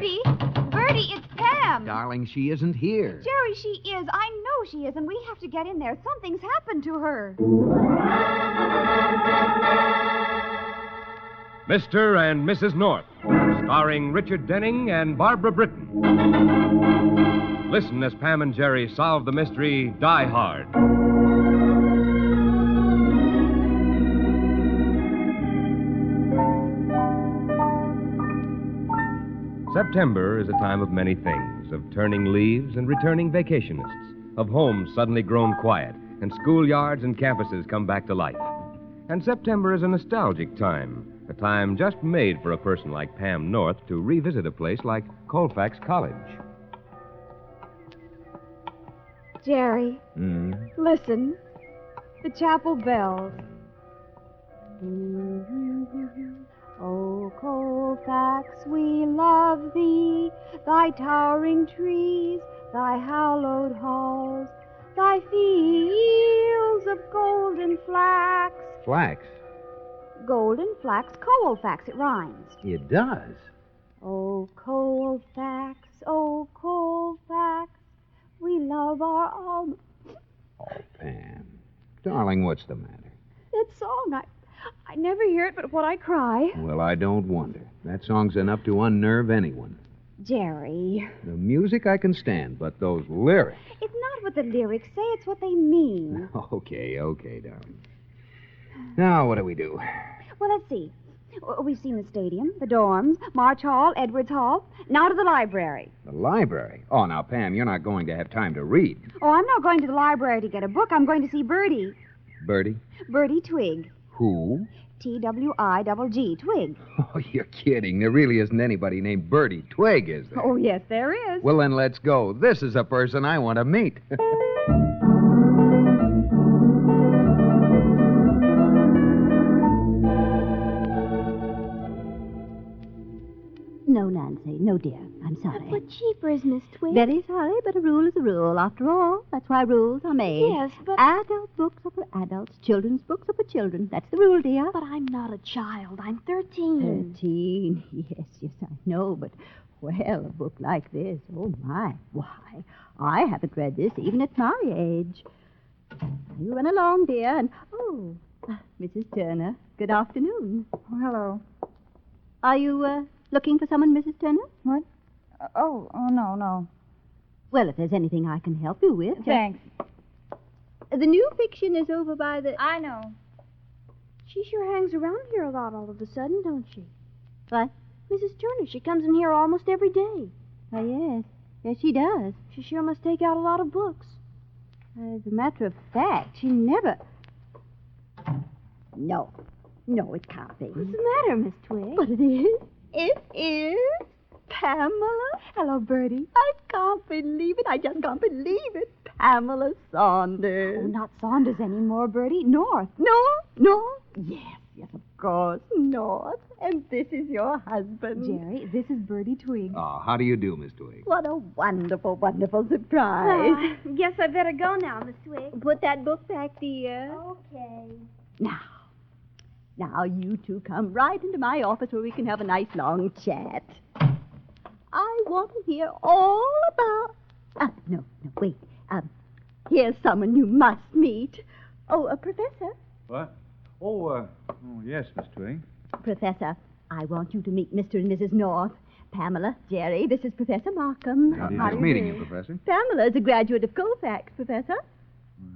Bertie! Bertie, it's Pam! Darling, she isn't here. Jerry, she is. I know she is, and we have to get in there. Something's happened to her. Mr. and Mrs. North, starring Richard Denning and Barbara Britton. Listen as Pam and Jerry solve the mystery Die Hard. September is a time of many things, of turning leaves and returning vacationists, of homes suddenly grown quiet, and schoolyards and campuses come back to life. And September is a nostalgic time, a time just made for a person like Pam North to revisit a place like Colfax College. Jerry, listen. The chapel bells. O Colfax, we love thee, thy towering trees, thy hallowed halls, thy fields of golden flax. Flax? Golden flax, Colfax, it rhymes. It does. O Colfax, we love our alma. Oh, Pam. Darling, what's the matter? That song, I never hear it but when I cry. Well, I don't wonder. That song's enough to unnerve anyone. Jerry. The music I can stand, but those lyrics... It's not what the lyrics say, it's what they mean. Okay, darling. Now, what do we do? Well, let's see. We've seen the stadium, the dorms, March Hall, Edwards Hall. Now to the library. The library? Oh, now, Pam, you're not going to have time to read. Oh, I'm not going to the library to get a book. I'm going to see Bertie. Bertie? Bertie Twigg. Who? Twigg, Twigg. Oh, you're kidding. There really isn't anybody named Bertie Twigg, is there? Oh, yes, there is. Well, then let's go. This is a person I want to meet. No, Nancy. No, dear. I'm sorry. But jeepers, Miss Twigg. Very sorry, but a rule is a rule. After all, that's why rules are made. Yes, but... Adult books are for adults. Children's books are for children. That's the rule, dear. But I'm not a child. I'm 13. 13. Yes, I know, but, well, a book like this, oh, my. Why, I haven't read this even at my age. You run along, dear, and... Oh, Mrs. Turner, good afternoon. Oh, hello. Are you, looking for someone, Mrs. Turner? What? Oh, no. Well, if there's anything I can help you with... Thanks. The new fiction is over by the... I know. She sure hangs around here a lot all of a sudden, don't she? What? Mrs. Turner, she comes in here almost every day. Oh, yes. Yes, she does. She sure must take out a lot of books. As a matter of fact, she never... No, it can't be. What's the matter, Miss Twigg? But it is. It is Pamela. Hello, Bertie. I can't believe it. I just can't believe it. Pamela Saunders. Oh, not Saunders anymore, Bertie. North. North? Yes, of course, North. And this is your husband. Jerry, this is Bertie Twigg. Oh, how do you do, Miss Twigg? What a wonderful, wonderful surprise. Oh, guess I better go now, Miss Twigg. Put that book back, dear. Okay. Now, you two come right into my office where we can have a nice long chat. I want to hear all about... No, wait. Here's someone you must meet. Oh, a professor. What? Oh, yes, Miss Twigg. Professor, I want you to meet Mr. and Mrs. North. Pamela, Jerry, this is Professor Markham. Nice meeting you, Professor. Pamela is a graduate of Colfax, Professor.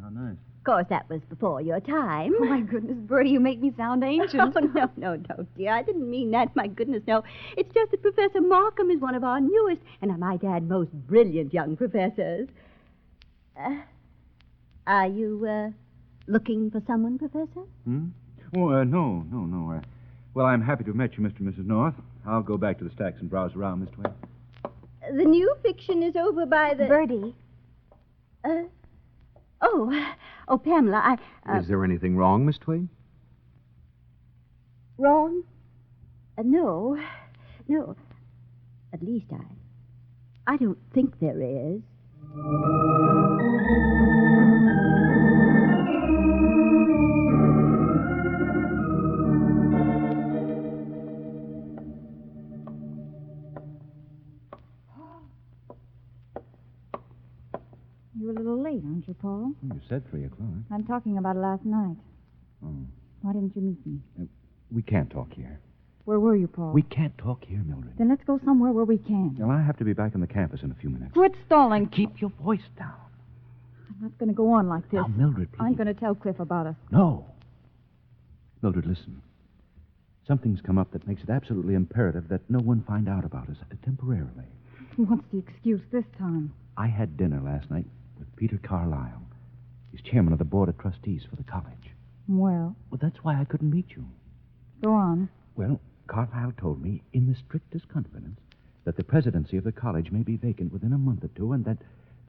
How nice. Of course, that was before your time. Oh, my goodness, Bertie, you make me sound ancient. Oh, no, dear. I didn't mean that. My goodness, no. It's just that Professor Markham is one of our newest, and I might add, most brilliant young professors. Are you, looking for someone, Professor? Oh, no. Well, I'm happy to have met you, Mr. and Mrs. North. I'll go back to the stacks and browse around, Miss Twigg. The new fiction is over by the... Bertie. Oh, Pamela, Is there anything wrong, Miss Twigg? Wrong? No. At least I don't think there is. You're a little late, aren't you, Paul? You said 3 o'clock. I'm talking about last night. Oh. Why didn't you meet me? We can't talk here. Where were you, Paul? We can't talk here, Mildred. Then let's go somewhere where we can. Well, I have to be back on the campus in a few minutes. Quit stalling. Keep your voice down. I'm not going to go on like this. Now, Mildred, please. I'm going to tell Cliff about us. No. Mildred, listen. Something's come up that makes it absolutely imperative that no one find out about us temporarily. What's the excuse this time? I had dinner last night with Peter Carlisle. He's chairman of the board of trustees for the college. Well, That's why I couldn't meet you. go on. Well, Carlisle told me in the strictest confidence that the presidency of the college may be vacant within a month or two, and that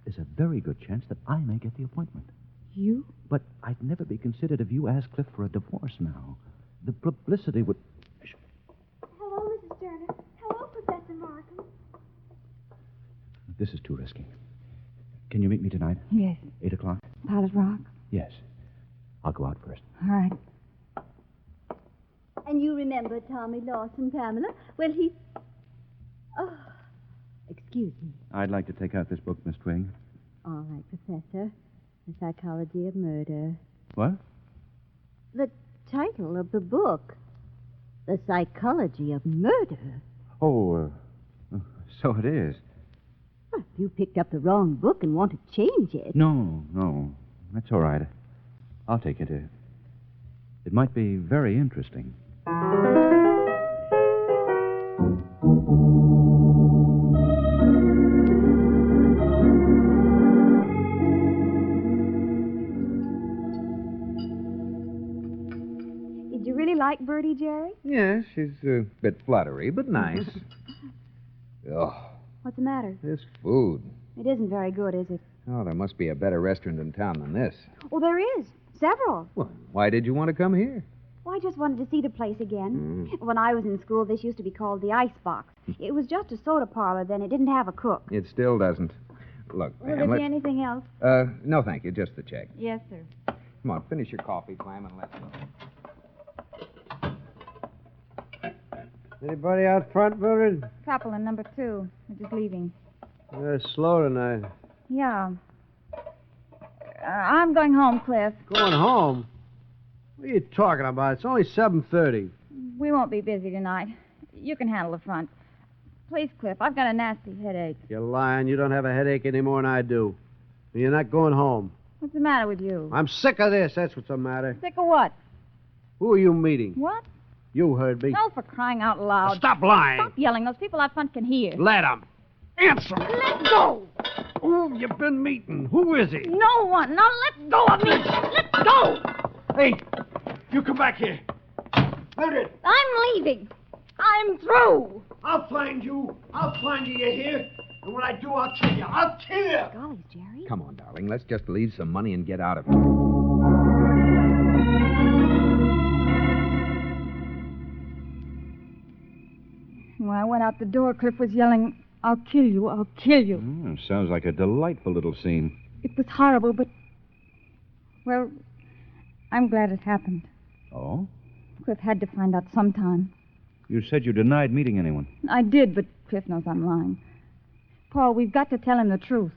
there's a very good chance that I may get the appointment. You? But I'd never be considered if you asked Cliff for a divorce now. The publicity would... Hello, Mrs. Turner. Hello, Professor Markham. This is too risky. Can you meet me tonight? Yes. 8 o'clock? Pilot Rock? Yes. I'll go out first. All right. And you remember Tommy Lawson, Pamela? Well, he... Oh, excuse me. I'd like to take out this book, Miss Twig. All right, Professor. The Psychology of Murder. What? The title of the book. The Psychology of Murder. Oh, so it is. Well, if you picked up the wrong book and want to change it... No. That's all right. I'll take it. It might be very interesting. Did you really like Bertie, Jerry? Yes, she's a bit fluttery, but nice. Oh, What's the matter? this food. It isn't very good, is it? Oh, there must be a better restaurant in town than this. Oh, there is. Several. Well, why did you want to come here? Well, I just wanted to see the place again. When I was in school, this used to be called the Icebox. It was just a soda parlor then. It didn't have a cook. It still doesn't. Look, Will Pam, there be let's... anything else? No, thank you. Just the check. Yes, sir. Come on, finish your coffee, Clam, and let's go. Anybody out front, Mildred? Couple in number 2. We're just leaving. They're slow tonight. Yeah. I'm going home, Cliff. Going home? What are you talking about? It's only 7:30. We won't be busy tonight. You can handle the front. Please, Cliff, I've got a nasty headache. You're lying. You don't have a headache any more than I do. And you're not going home. What's the matter with you? I'm sick of this. That's what's the matter. Sick of what? Who are you meeting? What? You heard me. No, for crying out loud. Stop lying. Stop yelling. Those people out front can hear. Let him. Answer. Let go. Who have you been meeting? Who is he? No one. Now let go of me. Let go. Hey, you come back here. Mildred, I'm leaving. I'm through. I'll find you. I'll find you, you hear? And when I do, I'll kill you. I'll kill you. Golly, Jerry. Come on, darling. Let's just leave some money and get out of here. When I went out the door, Cliff was yelling, "I'll kill you. I'll kill you." Sounds like a delightful little scene. It was horrible, but... Well, I'm glad it happened. Oh? Cliff had to find out sometime. You said you denied meeting anyone. I did, but Cliff knows I'm lying. Paul, we've got to tell him the truth.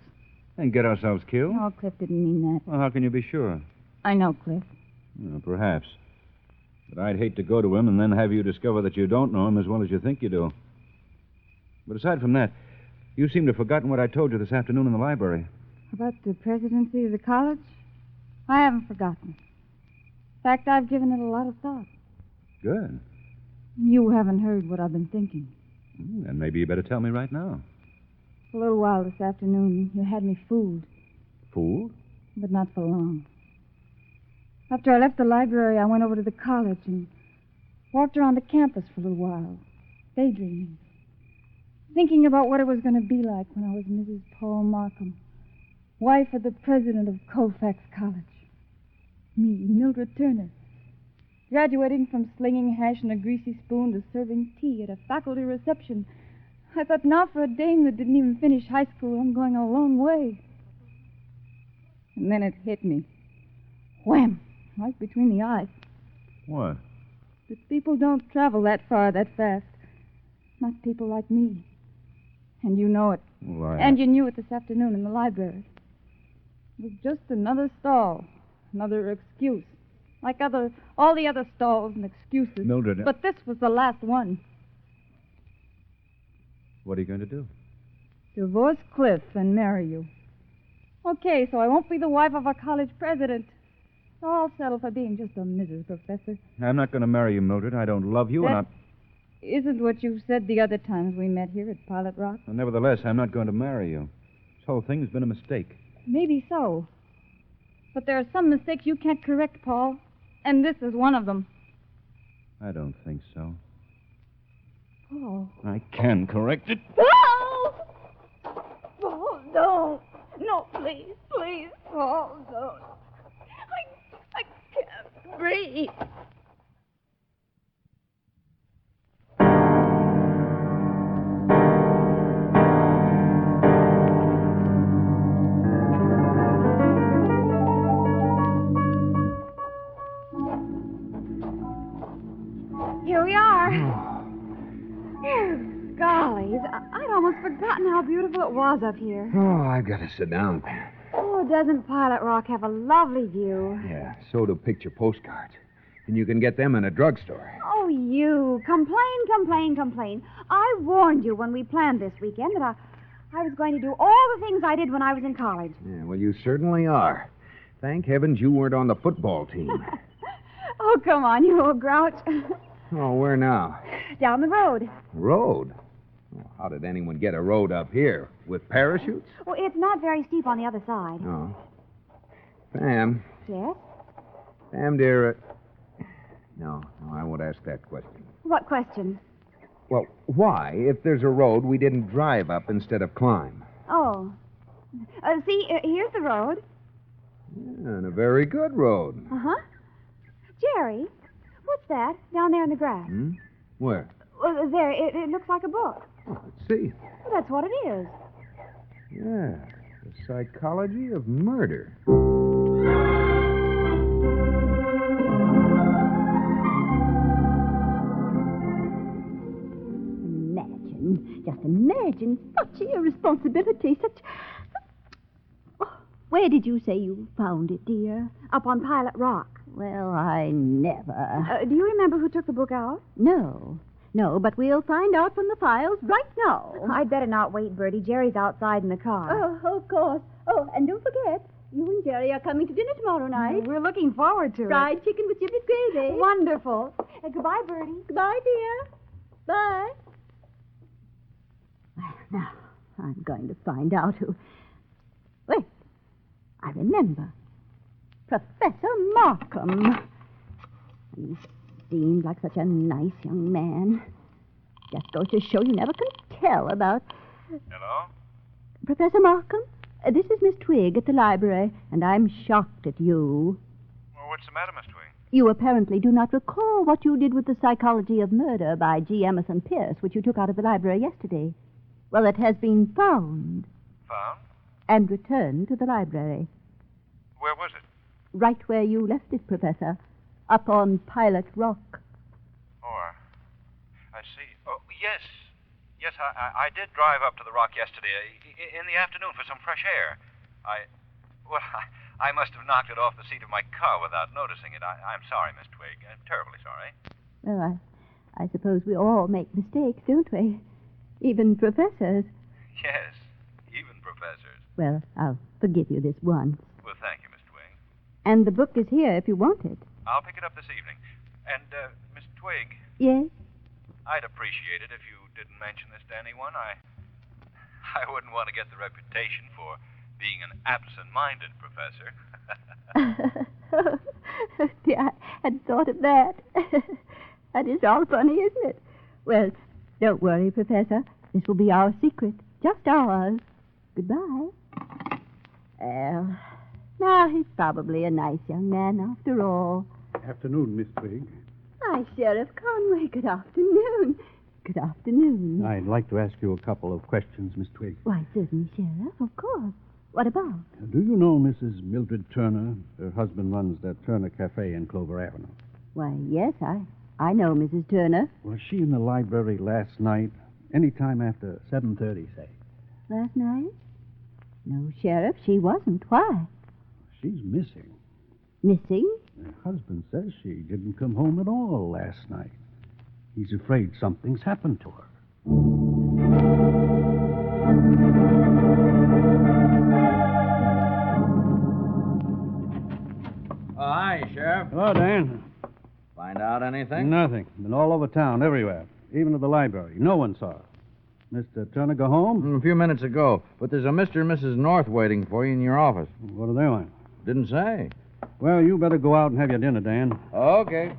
And get ourselves killed? No, Cliff didn't mean that. Well, how can you be sure? I know, Cliff. Perhaps. But I'd hate to go to him and then have you discover that you don't know him as well as you think you do. But aside from that, you seem to have forgotten what I told you this afternoon in the library. About the presidency of the college? I haven't forgotten. In fact, I've given it a lot of thought. Good. You haven't heard what I've been thinking. Then maybe you better tell me right now. For a little while this afternoon, you had me fooled, Fooled? but not for long. After I left the library, I went over to the college and walked around the campus for a little while, daydreaming, thinking about what it was going to be like when I was Mrs. Paul Markham, wife of the president of Colfax College. Me, Mildred Turner, graduating from slinging hash in a greasy spoon to serving tea at a faculty reception. I thought, now for a dame that didn't even finish high school, I'm going a long way. And then it hit me. Wham! Right between the eyes. What? That people don't travel that far that fast. Not people like me. And you know it. Well, And you knew it this afternoon in the library. It was just another stall, another excuse. Like all the other stalls and excuses. Mildred. But this was the last one. What are you going to do? Divorce Cliff and marry you. Okay, so I won't be the wife of a college president. So I'll settle for being just a Mrs. Professor. I'm not going to marry you, Mildred. I don't love you, That isn't what you said the other times we met here at Pilot Rock. Well, nevertheless, I'm not going to marry you. This whole thing has been a mistake. Maybe so. But there are some mistakes you can't correct, Paul. And this is one of them. I don't think so. Paul. I can correct it. Paul! Paul, don't. No, please, please, Paul, don't. I can't breathe. Here we are. Gollies, I'd almost forgotten how beautiful it was up here. Oh, I gotta sit down, Pam. Oh, doesn't Pilot Rock have a lovely view? Yeah, so do picture postcards. And you can get them in a drugstore. Oh, you. Complain. I warned you when we planned this weekend that I was going to do all the things I did when I was in college. Yeah, well, you certainly are. Thank heavens you weren't on the football team. Oh, come on, you old grouch. Oh, where now? Down the road. Road? Well, how did anyone get a road up here? With parachutes? Well, it's not very steep on the other side. Oh. Pam. Yes? Pam, dear. No, I won't ask that question. What question? Well, why, if there's a road, we didn't drive up instead of climb? Oh. See, here's the road. Yeah, and a very good road. Uh-huh. Jerry, what's that down there in the grass? Hmm? Where? Well, there, it looks like a book. Oh, let's see. Well, that's what it is. Yeah, The Psychology of Murder. Just imagine such irresponsibility, such... Oh, where did you say you found it, dear? Up on Pilot Rock. Well, I never... Do you remember who took the book out? No, but we'll find out from the files right now. I'd better not wait, Bertie. Jerry's outside in the car. Oh, of course. Oh, and don't forget, you and Jerry are coming to dinner tomorrow night. We're looking forward to it. Fried chicken with giblet gravy. Wonderful. Goodbye, Bertie. Goodbye, dear. Bye. Now, I'm going to find out who... Wait, I remember. Professor Markham. He seemed like such a nice young man. Just goes to show you never can tell about... Hello? Professor Markham, this is Miss Twigg at the library, and I'm shocked at you. Well, what's the matter, Miss Twigg? You apparently do not recall what you did with The Psychology of Murder by G. Emerson Pierce, which you took out of the library yesterday. Well, it has been found. Found? And returned to the library. Where was it? Right where you left it, Professor. Up on Pilot Rock. Oh, I see. Oh, yes. Yes, I did drive up to the rock yesterday in the afternoon for some fresh air. I must have knocked it off the seat of my car without noticing it. I'm sorry, Miss Twigg. I'm terribly sorry. Well, I suppose we all make mistakes, don't we? Even professors. Yes, even professors. Well, I'll forgive you this once. Well, thank you, Miss Twigg. And the book is here if you want it. I'll pick it up this evening. And, Miss Twigg, Yes? I'd appreciate it if you didn't mention this to anyone. I wouldn't want to get the reputation for being an absent-minded professor. Dear, I hadn't thought of that. That is all funny, isn't it? Well, don't worry, Professor. This will be our secret. Just ours. Goodbye. Well, now he's probably a nice young man after all. Afternoon, Miss Twigg. Hi, Sheriff Conway. Good afternoon. Good afternoon. I'd like to ask you a couple of questions, Miss Twigg. Why, certainly, Sheriff. Of course. What about? Do you know Mrs. Mildred Turner? Her husband runs that Turner Cafe in Clover Avenue. Why, yes, I know Mrs. Turner. Was she in the library last night? Any time after 7:30, say. Last night? No, Sheriff, she wasn't. Why? She's missing. Missing? Her husband says she didn't come home at all last night. He's afraid something's happened to her. Hi, Sheriff. Hello, Dan. Find out anything? Nothing. Been all over town, everywhere. Even to the library. No one saw her. Mr. Turner go home? A few minutes ago. But there's a Mr. and Mrs. North waiting for you in your office. What do they want? Didn't say. Well, you better go out and have your dinner, Dan. Okay.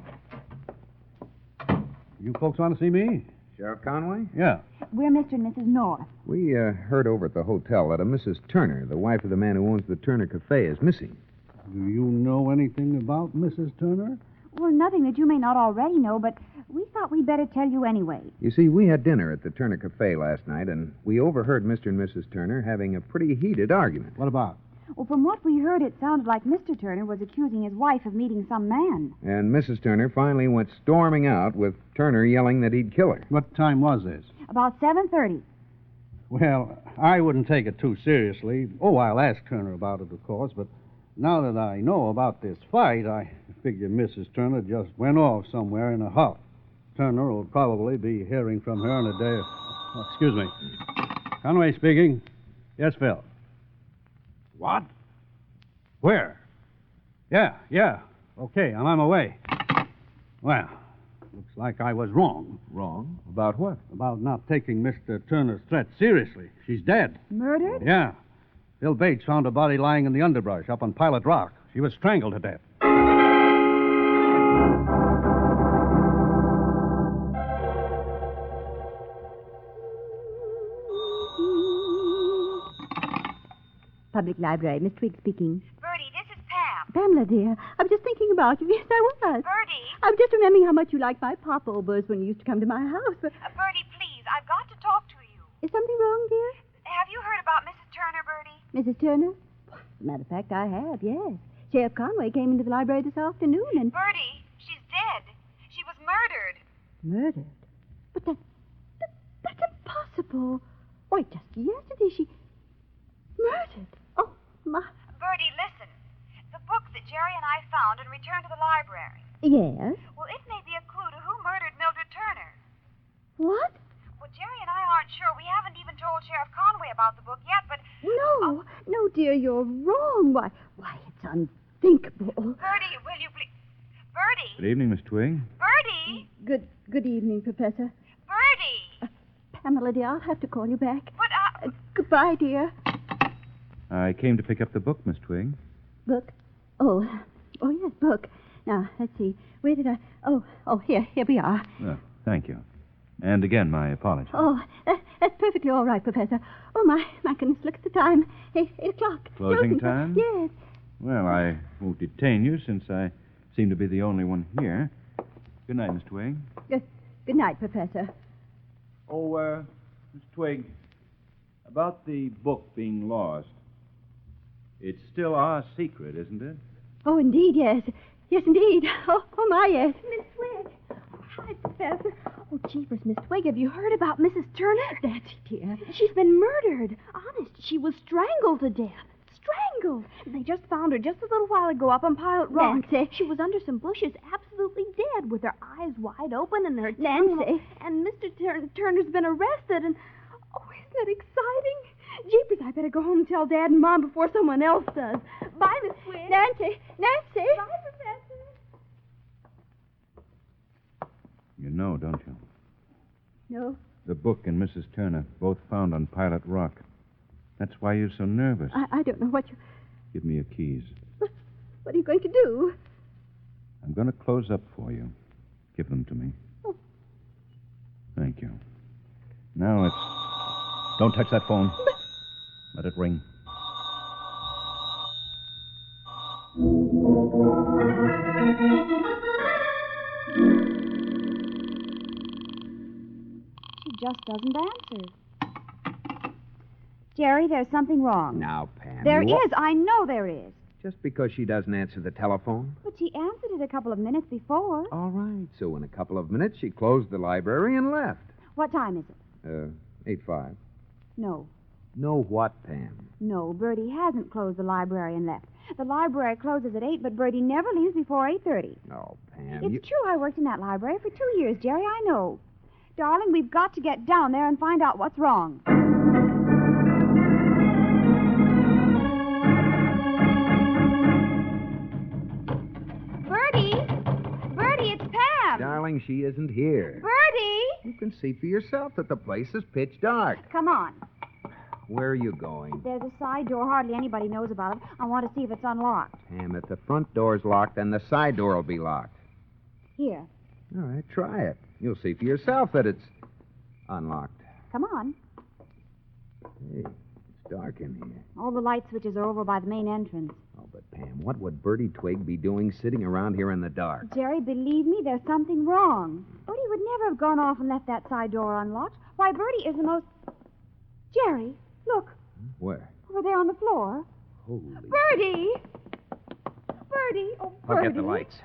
You folks want to see me? Sheriff Conway? Yeah. We're Mr. and Mrs. North. We heard over at the hotel that a Mrs. Turner, the wife of the man who owns the Turner Cafe, is missing. Do you know anything about Mrs. Turner? Well, nothing that you may not already know, but we thought we'd better tell you anyway. You see, we had dinner at the Turner Cafe last night, and we overheard Mr. and Mrs. Turner having a pretty heated argument. What about? Well, from what we heard, it sounded like Mr. Turner was accusing his wife of meeting some man. And Mrs. Turner finally went storming out with Turner yelling that he'd kill her. What time was this? About 7:30. Well, I wouldn't take it too seriously. Oh, I'll ask Turner about it, of course, but now that I know about this fight, I figure Mrs. Turner just went off somewhere in a huff. Turner will probably be hearing from her in a day. Oh, excuse me. Conway speaking. Yes, Phil. What? Where? Yeah. Okay, I'm on my way. Well, looks like I was wrong. Wrong? About what? About not taking Mr. Turner's threat seriously. She's dead. Murdered? Yeah. Bill Bates found her body lying in the underbrush up on Pilot Rock. She was strangled to death. Public Library. Miss Twigg speaking. Bertie, this is Pam. Pamela, dear, I was just thinking about you. Yes, I was. Bertie. I was just remembering how much you liked my popovers when you used to come to my house. But Bertie, please, I've got to talk to you. is something wrong, dear? Have you heard about Mrs. Turner, Bertie? Mrs. Turner? As a matter of fact, I have, yes. Sheriff Conway came into the library this afternoon and... Bertie, she's dead. She was murdered. Murdered? But that's impossible. Why, just yesterday she... Murdered? Oh, my... Bertie, listen. The book that Jerry and I found and returned to the library. Yes? Well, it may be a clue to who murdered Mildred Turner. What? Well, Jerry and I aren't sure. We haven't even told Sheriff Conway about the book yet, but... No, dear, you're wrong. Why, it's unthinkable. Bertie, will you please... Bertie! Good evening, Miss Twig. Bertie! Good evening, Professor. Bertie! Pamela, dear, I'll have to call you back. But, Goodbye, dear. I came to pick up the book, Miss Twig. Book? Oh, yes, book. Now, let's see. Where did I... Oh, here we are. Oh, thank you. And again, my apologies. Oh, that's perfectly all right, Professor. Oh, my goodness, look at the time. 8 o'clock. Closing time? Yes. Well, I won't detain you since I seem to be the only one here. Good night, Miss Twig. Good night, Professor. Oh, Miss Twig, about the book being lost. It's still our secret, isn't it? Oh, indeed, yes. Yes, indeed. Oh, my, yes. Miss Twig. Hi, Professor. Oh, jeepers, Miss Twig, have you heard about Mrs. Turner? That's it, dear. She's been murdered. Honest, she was strangled to death. Strangled. They just found her just a little while ago up on Pilot Rock. Nancy. She was under some bushes, absolutely dead, with her eyes wide open and her tongue... Nancy. And Mr. Turner's been arrested, and... Oh, isn't that exciting? Jeepers, I better go home and tell Dad and Mom before someone else does. Bye, Miss Twig. Nancy. Bye, Professor. You know, don't you? No. The book and Mrs. Turner, both found on Pilot Rock. That's why you're so nervous. I don't know what you... Give me your keys. What are you going to do? I'm going to close up for you. Give them to me. Oh. Thank you. Now it's... Don't touch that phone. Let it ring. She just doesn't answer. Jerry, there's something wrong. Now, Pam. There you is. I know there is. Just because she doesn't answer the telephone? But she answered it a couple of minutes before. All right. So in a couple of minutes, she closed the library and left. What time is it? 8:05. No. No what, Pam? No, Bertie hasn't closed the library and left. The library closes at 8, but Bertie never leaves before 8:30. Oh, Pam, It's true I worked in that library for 2 years, Jerry, I know. Darling, we've got to get down there and find out what's wrong. Bertie, it's Pam. Darling, she isn't here. Bertie! You can see for yourself that the place is pitch dark. Come on. Where are you going? There's a side door. Hardly anybody knows about it. I want to see if it's unlocked. Pam, if the front door's locked, then the side door will be locked. Here. All right, try it. You'll see for yourself that it's unlocked. Come on. Hey, it's dark in here. All the light switches are over by the main entrance. Oh, but Pam, what would Bertie Twig be doing sitting around here in the dark? Jerry, believe me, there's something wrong. Bertie would never have gone off and left that side door unlocked. Why, Bertie is the most... Jerry, look. Where? Over there on the floor. Holy... Bertie! Bertie! Oh, Bertie. I'll get the lights.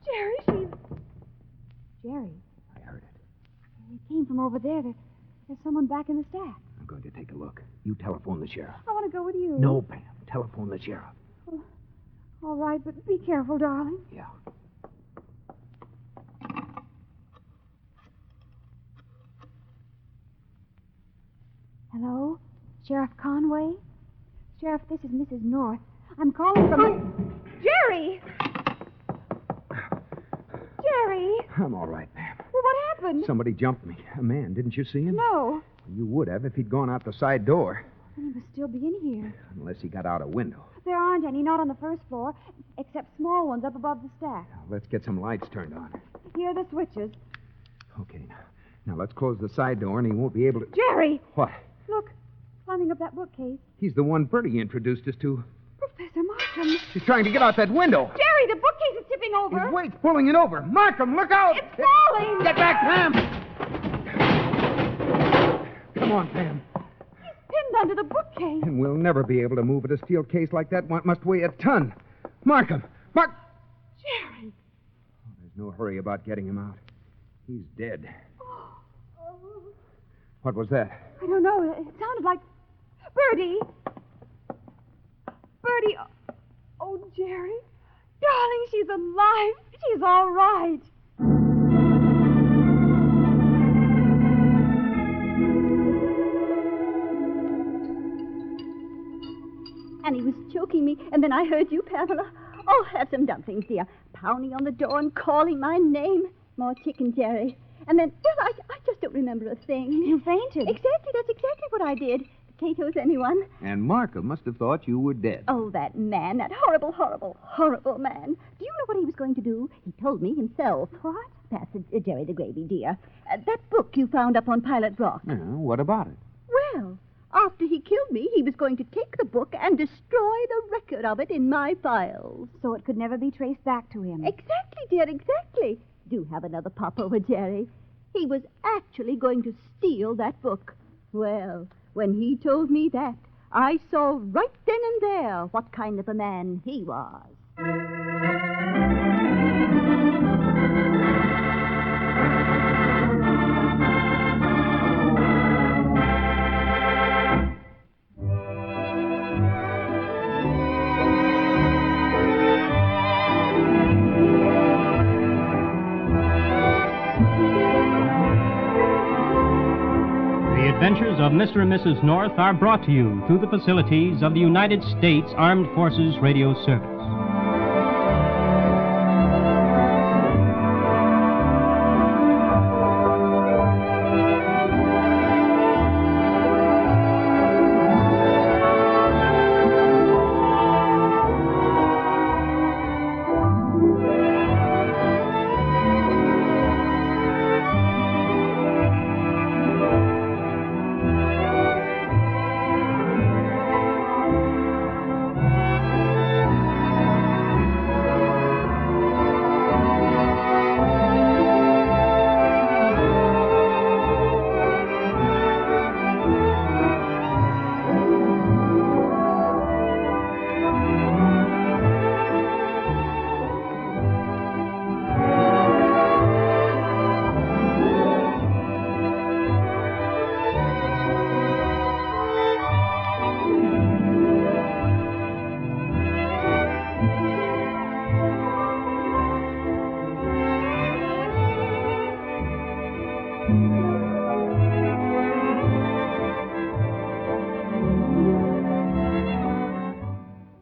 Jerry, she's... Jerry. I heard it. It came from over there. There's someone back in the stack. I'm going to take a look. You telephone the sheriff. I want to go with you. No, Pam. Telephone the sheriff. Oh, all right, but be careful, darling. Yeah. Hello? Sheriff Conway? Sheriff, this is Mrs. North. I'm calling from... Jerry! Jerry! I'm all right, Pam. Well, what happened? Somebody jumped me. A man. Didn't you see him? No. You would have if he'd gone out the side door. Then he must still be in here. Unless he got out a window. There aren't any, not on the first floor, except small ones up above the stack. Now, let's get some lights turned on. Here are the switches. Okay, now let's close the side door and he won't be able to... Jerry! What? Look, climbing up that bookcase. He's the one Bertie introduced us to. Professor Markham. He's trying to get out that window. Jerry, the bookcase is tipping over. His weight's pulling it over. Markham, look out! It's falling! Get back, Pam! Come on, Pam. Pinned under the bookcase. And we'll never be able to move it. A steel case like that must weigh a ton. Markham! Jerry! Oh, there's no hurry about getting him out. He's dead. What was that? I don't know. It sounded like... Bertie! Bertie! Oh, Jerry. Darling, she's alive. She's all right. And he was choking me, and then I heard you, Pamela. Oh, have some dumplings, dear. Pounding on the door and calling my name. More chicken, Jerry. And then, well, I just don't remember a thing. You fainted. Exactly, that's exactly what I did. Potatoes, anyone? And Markham must have thought you were dead. Oh, that man, that horrible, horrible, horrible man. Do you know what he was going to do? He told me himself. What? Pass it, Jerry the Gravy, dear. That book you found up on Pilot Rock. Yeah, what about it? Well, after he killed me, he was going to take the book and destroy the record of it in my files. So it could never be traced back to him. Exactly, dear, exactly. Do have another popover, Jerry. He was actually going to steal that book. Well, when he told me that, I saw right then and there what kind of a man he was. The adventures of Mr. and Mrs. North are brought to you through the facilities of the United States Armed Forces Radio Service.